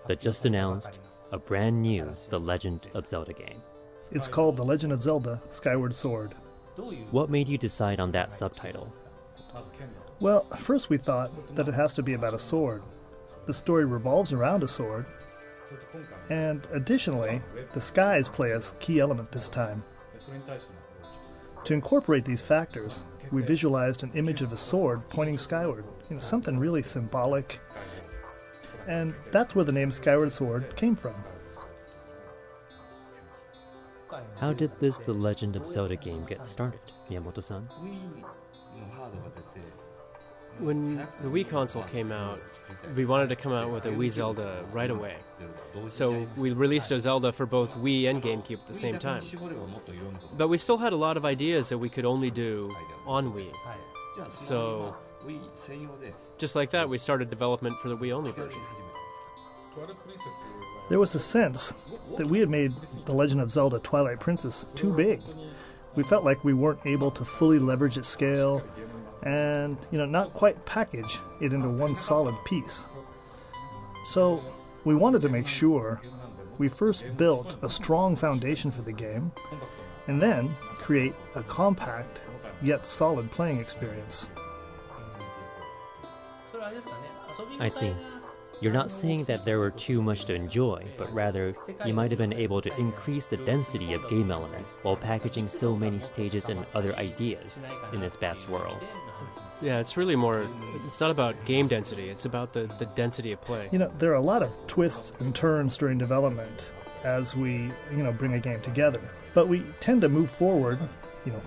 the just announced, a brand new The Legend of Zelda game. It's called The Legend of Zelda, Skyward Sword. What made you decide on that subtitle? Well, first we thought that it has to be about a sword. The story revolves around a sword. And additionally, the skies play a key element this time. To incorporate these factors, we visualized an image of a sword pointing skyward, something really symbolic. And that's where the name Skyward Sword came from. How did this The Legend of Zelda game get started, Miyamoto-san? When the Wii console came out, we wanted to come out with a Wii Zelda right away. So we released a Zelda for both Wii and GameCube at the same time. But we still had a lot of ideas that we could only do on Wii. So, just like that, we started development for the Wii-only version. There was a sense that we had made The Legend of Zelda Twilight Princess too big. We felt like we weren't able to fully leverage its scale and, not quite package it into one solid piece. So we wanted to make sure we first built a strong foundation for the game and then create a compact yet solid playing experience. I see. You're not saying that there were too much to enjoy, but rather you might have been able to increase the density of game elements while packaging so many stages and other ideas in this vast world. Yeah, it's really more, it's not about game density, it's about the density of play. There are a lot of twists and turns during development as we, bring a game together. But we tend to move forward,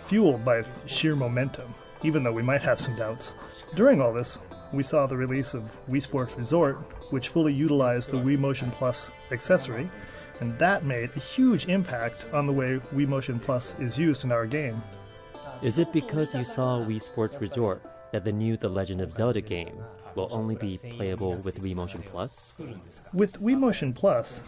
fueled by sheer momentum, even though we might have some doubts. During all this, we saw the release of Wii Sports Resort, which fully utilized the Wii Motion Plus accessory, and that made a huge impact on the way Wii Motion Plus is used in our game. Is it because you saw Wii Sports Resort that the new The Legend of Zelda game will only be playable with Wii Motion Plus? With Wii Motion Plus,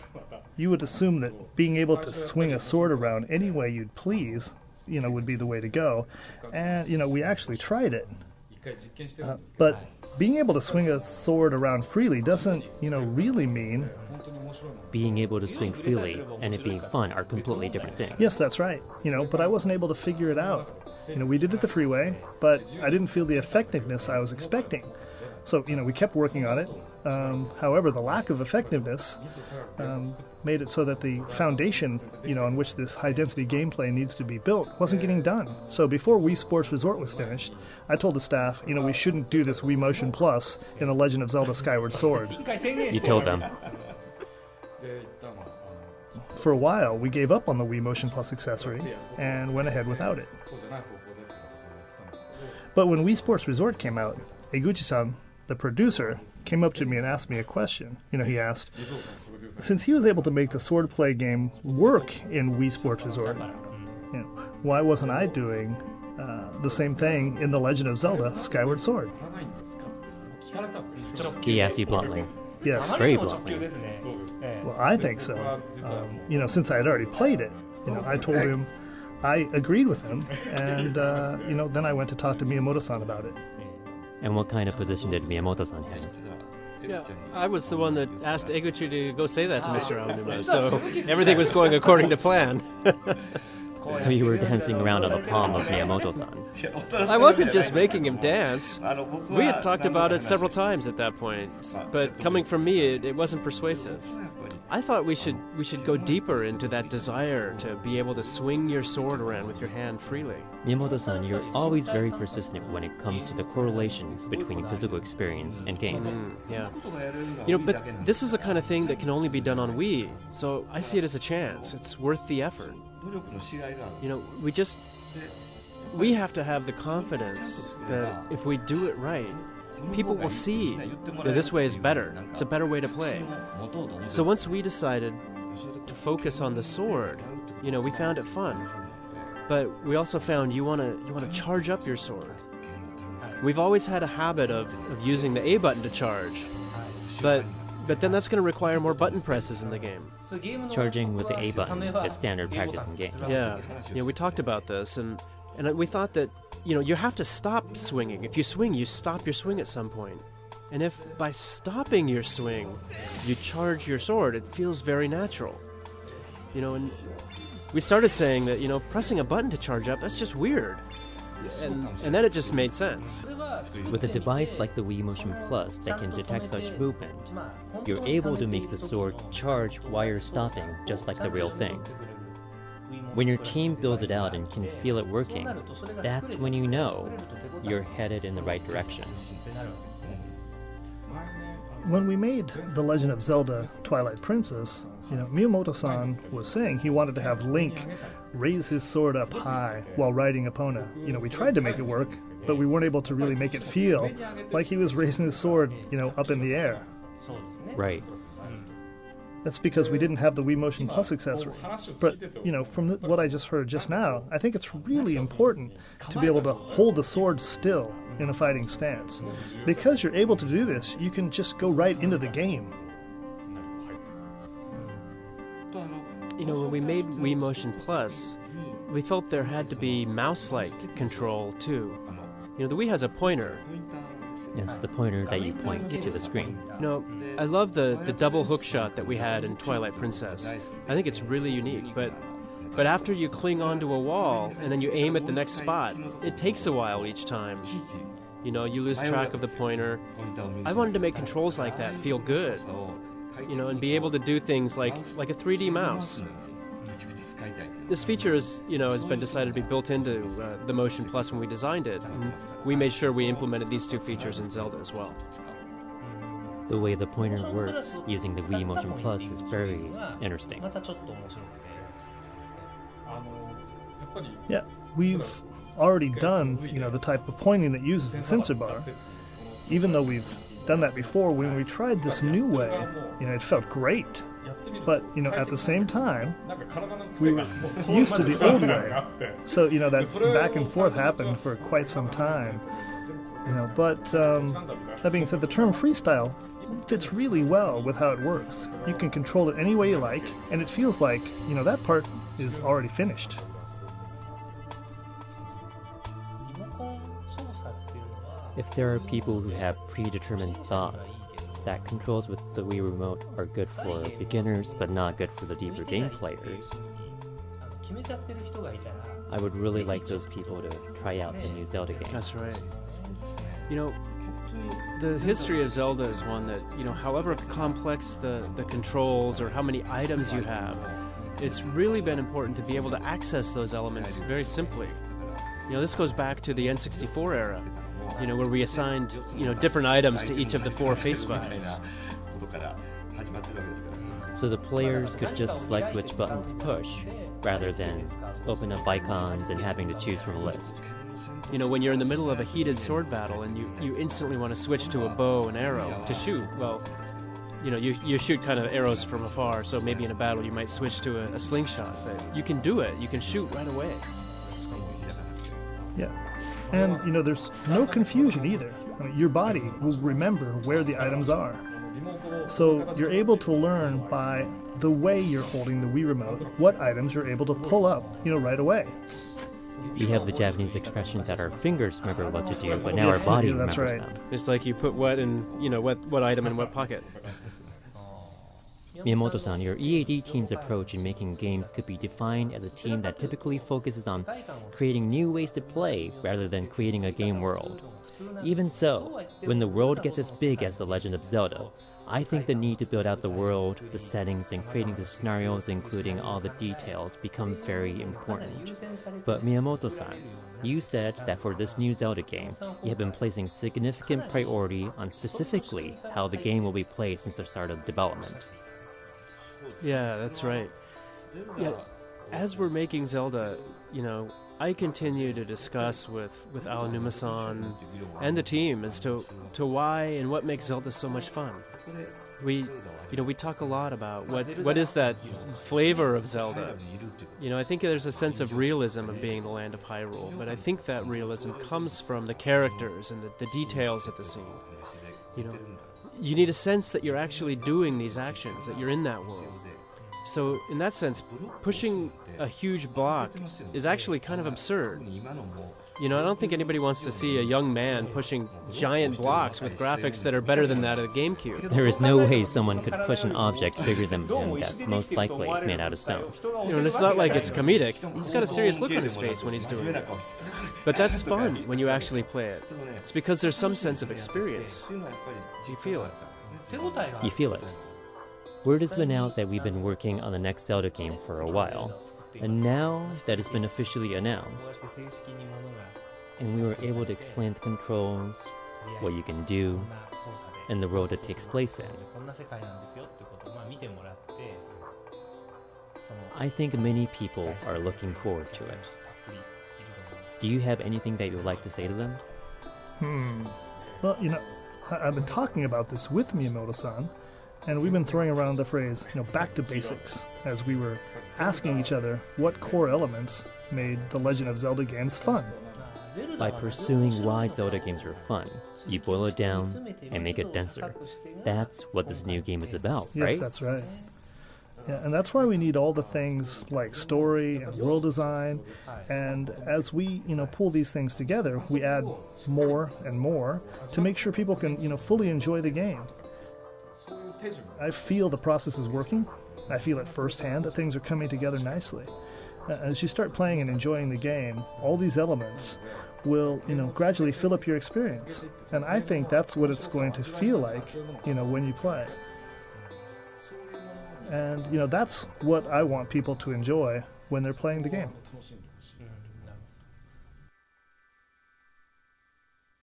you would assume that being able to swing a sword around any way you'd please, would be the way to go. And, we actually tried it. But being able to swing a sword around freely doesn't, really mean... Being able to swing freely and it being fun are completely different things. Yes, that's right. But I wasn't able to figure it out. We did it the freeway, but I didn't feel the effectiveness I was expecting. So, we kept working on it. However, the lack of effectiveness made it so that the foundation, on which this high-density gameplay needs to be built wasn't getting done. So before Wii Sports Resort was finished, I told the staff, we shouldn't do this Wii Motion Plus in The Legend of Zelda Skyward Sword. You told them. For a while, we gave up on the Wii Motion Plus accessory and went ahead without it. But when Wii Sports Resort came out, Eguchi-san, the producer, came up to me and asked me a question. He asked, since he was able to make the swordplay game work in Wii Sports Resort, why wasn't I doing the same thing in The Legend of Zelda Skyward Sword? He asked you bluntly. Yes. Very bluntly. Well, I think so. Since I had already played it, I told him I agreed with him, and, then I went to talk to Miyamoto-san about it. And what kind of position did Miyamoto-san have? Yeah, I was the one that asked Eguchi to go say that to Mr. Aonuma, so everything was going according to plan. So you were dancing around on the palm of Miyamoto-san. I wasn't just making him dance. We had talked about it several times at that point, but coming from me, it wasn't persuasive. I thought we should go deeper into that desire to be able to swing your sword around with your hand freely. Miyamoto-san, you're always very persistent when it comes to the correlation between physical experience and games. Yeah. But this is the kind of thing that can only be done on Wii, so I see it as a chance. It's worth the effort. We have to have the confidence that if we do it right, people will see that this way is better. It's a better way to play. So once we decided to focus on the sword, we found it fun. But we also found you want to charge up your sword. We've always had a habit of using the A button to charge, but then that's going to require more button presses in the game. Charging with the A button is standard practice in games. Yeah, we talked about this, and we thought that you have to stop swinging. If you swing, you stop your swing at some point. And if by stopping your swing, you charge your sword, it feels very natural. And we started saying that, pressing a button to charge up, that's just weird. And then it just made sense. With a device like the Wii Motion Plus that can detect such movement, you're able to make the sword charge while you're stopping, just like the real thing. When your team builds it out and can feel it working, that's when you know you're headed in the right direction. When we made The Legend of Zelda Twilight Princess, Miyamoto-san was saying he wanted to have Link raise his sword up high while riding Epona. We tried to make it work, but we weren't able to really make it feel like he was raising his sword, up in the air. Right. That's because we didn't have the Wii Motion Plus accessory. But, from what I just heard just now, I think it's really important to be able to hold the sword still in a fighting stance. Because you're able to do this, you can just go right into the game. When we made Wii Motion Plus, we felt there had to be mouse-like control, too. The Wii has a pointer. Yes, the pointer that you point to the screen. I love the double hook shot that we had in Twilight Princess. I think it's really unique, but after you cling onto a wall and then you aim at the next spot, it takes a while each time. You lose track of the pointer. I wanted to make controls like that feel good. And be able to do things like a 3D mouse. This feature has been decided to be built into the Motion Plus when we designed it, and we made sure we implemented these two features in Zelda as well. The way the pointer works using the Wii Motion Plus is very interesting. Yeah, we've already done, the type of pointing that uses the sensor bar. Even though we've done that before, when we tried this new way, it felt great. But, at the same time, we were used to the old way. So, that back and forth happened for quite some time. But that being said, the term freestyle fits really well with how it works. You can control it any way you like, and it feels like, that part is already finished. If there are people who have predetermined thoughts that controls with the Wii Remote are good for beginners but not good for the deeper game players, I would really like those people to try out the new Zelda game. That's right. The history of Zelda is one that, however complex the controls or how many items you have, it's really been important to be able to access those elements very simply. This goes back to the N64 era. Where we assigned, different items to each of the 4 face buttons. So the players could just select which button to push, rather than open up icons and having to choose from a list. When you're in the middle of a heated sword battle and you instantly want to switch to a bow and arrow to shoot, well, you shoot kind of arrows from afar, so maybe in a battle you might switch to a slingshot, but you can do it, you can shoot right away. Yeah. And, there's no confusion either. Your body will remember where the items are. So you're able to learn by the way you're holding the Wii Remote what items you're able to pull up, right away. We have the Japanese expression that our fingers remember what to do, but now our body remembers right. them. It's like you put what in, what item in what pocket. Miyamoto-san, your EAD team's approach in making games could be defined as a team that typically focuses on creating new ways to play rather than creating a game world. Even so, when the world gets as big as The Legend of Zelda, I think the need to build out the world, the settings, and creating the scenarios, including all the details, become very important. But Miyamoto-san, you said that for this new Zelda game, you have been placing significant priority on specifically how the game will be played since the start of development. Yeah, that's right. Yeah, as we're making Zelda, I continue to discuss with Aonuma-san and the team as to why and what makes Zelda so much fun. We talk a lot about what is that flavor of Zelda. I think there's a sense of realism of being the land of Hyrule, but I think that realism comes from the characters and the details of the scene. You need a sense that you're actually doing these actions, that you're in that world. So, in that sense, pushing a huge block is actually kind of absurd. You know, I don't think anybody wants to see a young man pushing giant blocks with graphics that are better than that of the GameCube. There is no way someone could push an object bigger than him that's most likely made out of stone. You know, and it's not like it's comedic. He's got a serious look on his face when he's doing it. But that's fun when you actually play it. It's because there's some sense of experience. You feel it. You feel it. Word has been out that we've been working on the next Zelda game for a while, and now that it's been officially announced, and we were able to explain the controls, what you can do, and the world it takes place in, I think many people are looking forward to it. Do you have anything that you would like to say to them? Well, you know, I've been talking about this with Miyamoto-san, and we've been throwing around the phrase, you know, back to basics, as we were asking each other what core elements made the Legend of Zelda games fun. By pursuing why Zelda games are fun, you boil it down and make it denser. That's what this new game is about, right? Yes, that's right. Yeah, and that's why we need all the things like story and world design, and as we, you know, pull these things together, we add more and more to make sure people can, you know, fully enjoy the game. I feel the process is working. I feel it firsthand that things are coming together nicely. As you start playing and enjoying the game, all these elements will, you know, gradually fill up your experience. And I think that's what it's going to feel like, you know, when you play. And, you know, that's what I want people to enjoy when they're playing the game.